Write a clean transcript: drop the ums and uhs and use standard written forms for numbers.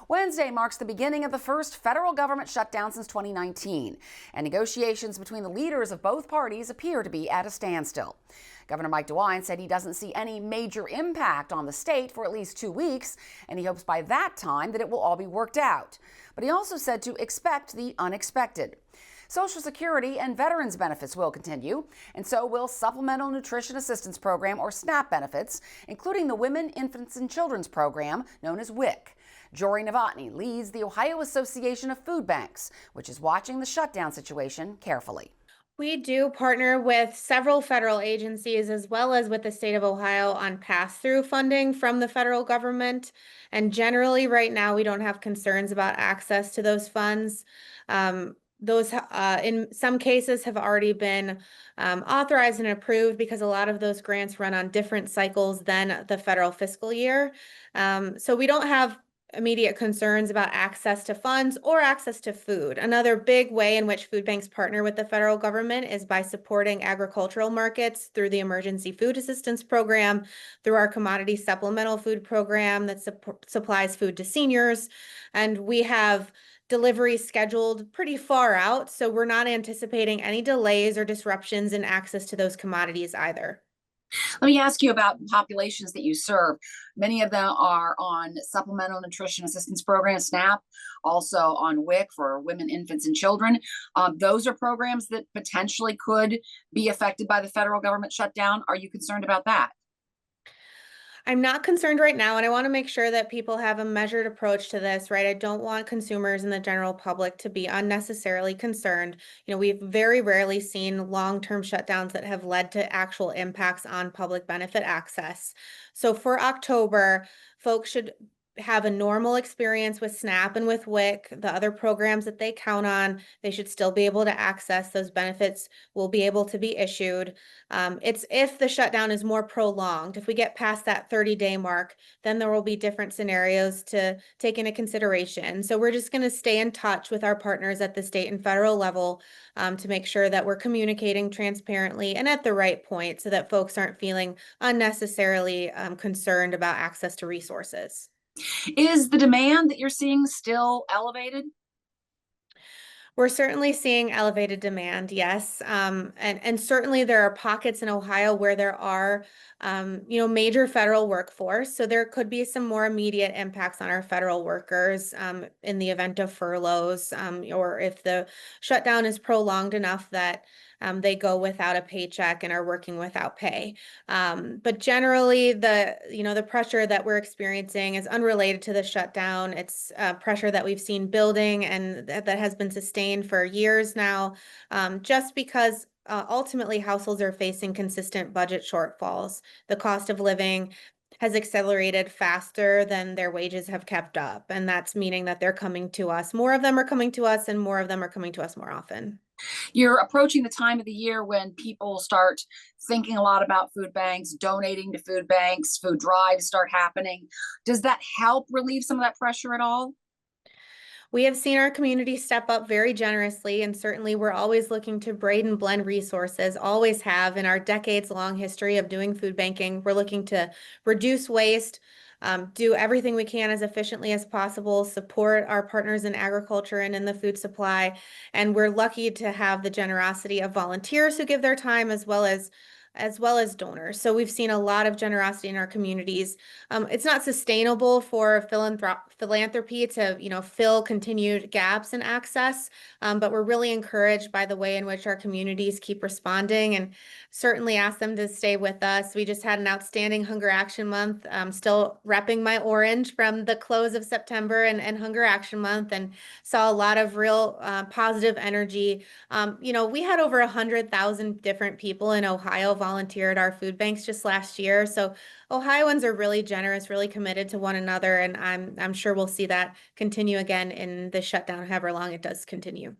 Wednesday marks the beginning of the first federal government shutdown since 2019, and negotiations between the leaders of both parties appear to be at a standstill. Governor Mike DeWine said he doesn't see any major impact on the state for at least 2 weeks, and he hopes by that time that it will all be worked out. But he also said to expect the unexpected. Social Security and veterans benefits will continue, and so will Supplemental Nutrition Assistance Program, or SNAP benefits, including the Women, Infants, and Children's Program, known as WIC. Joree Novotny leads the Ohio Association of Food Banks, which is watching the shutdown situation carefully. We do partner with several federal agencies as well as with the state of Ohio on pass-through funding from the federal government. And generally, right now, we don't have concerns about access to those funds. Those, in some cases, have already been authorized and approved because a lot of those grants run on different cycles than the federal fiscal year. So we don't have immediate concerns about access to funds or access to food. Another big way in which food banks partner with the federal government is by supporting agricultural markets through the Emergency Food Assistance Program, through our Commodity Supplemental Food Program that supplies food to seniors. And we have delivery scheduled pretty far out, so we're not anticipating any delays or disruptions in access to those commodities either. Let me ask you about the populations that you serve. Many of them are on Supplemental Nutrition Assistance Program, SNAP, also on WIC for women, infants, and children. Those are programs that potentially could be affected by the federal government shutdown. Are you concerned about that? I'm not concerned right now, and I want to make sure that people have a measured approach to this, right? I don't want consumers and the general public to be unnecessarily concerned. We've very rarely seen long-term shutdowns that have led to actual impacts on public benefit access. So for October, folks should have a normal experience with SNAP and with WIC, the other programs that they count on. They should still be able to access those benefits, will be able to be issued. It's if the shutdown is more prolonged, if we get past that 30-day mark, then there will be different scenarios to take into consideration. So we're just going to stay in touch with our partners at the state and federal level to make sure that we're communicating transparently and at the right point so that folks aren't feeling unnecessarily concerned about access to resources. Is the demand that you're seeing still elevated? We're certainly seeing elevated demand, yes. And certainly there are pockets in Ohio where there are, major federal workforce. So there could be some more immediate impacts on our federal workers in the event of furloughs, or if the shutdown is prolonged enough that they go without a paycheck and are working without pay. But generally, the pressure that we're experiencing is unrelated to the shutdown. It's pressure that we've seen building and that has been sustained for years now, just because ultimately households are facing consistent budget shortfalls. The cost of living has accelerated faster than their wages have kept up, and that's meaning that they're coming to us. More of them are coming to us, and more of them are coming to us more often. You're approaching the time of the year when people start thinking a lot about food banks, donating to food banks, food drives start happening. Does that help relieve some of that pressure at all? We have seen our community step up very generously, and certainly we're always looking to braid and blend resources, always have in our decades-long history of doing food banking. We're looking to reduce waste, do everything we can as efficiently as possible, support our partners in agriculture and in the food supply. And we're lucky to have the generosity of volunteers who give their time as well as donors. So we've seen a lot of generosity in our communities. It's not sustainable for philanthropy to, fill continued gaps in access, but we're really encouraged by the way in which our communities keep responding, and certainly ask them to stay with us. We just had an outstanding Hunger Action Month. I'm still repping my orange from the close of September and Hunger Action Month, and saw a lot of real positive energy. We had over 100,000 different people in Ohio volunteer at our food banks just last year. So Ohioans are really generous, really committed to one another, and I'm sure we'll see that continue again in the shutdown, however long it does continue.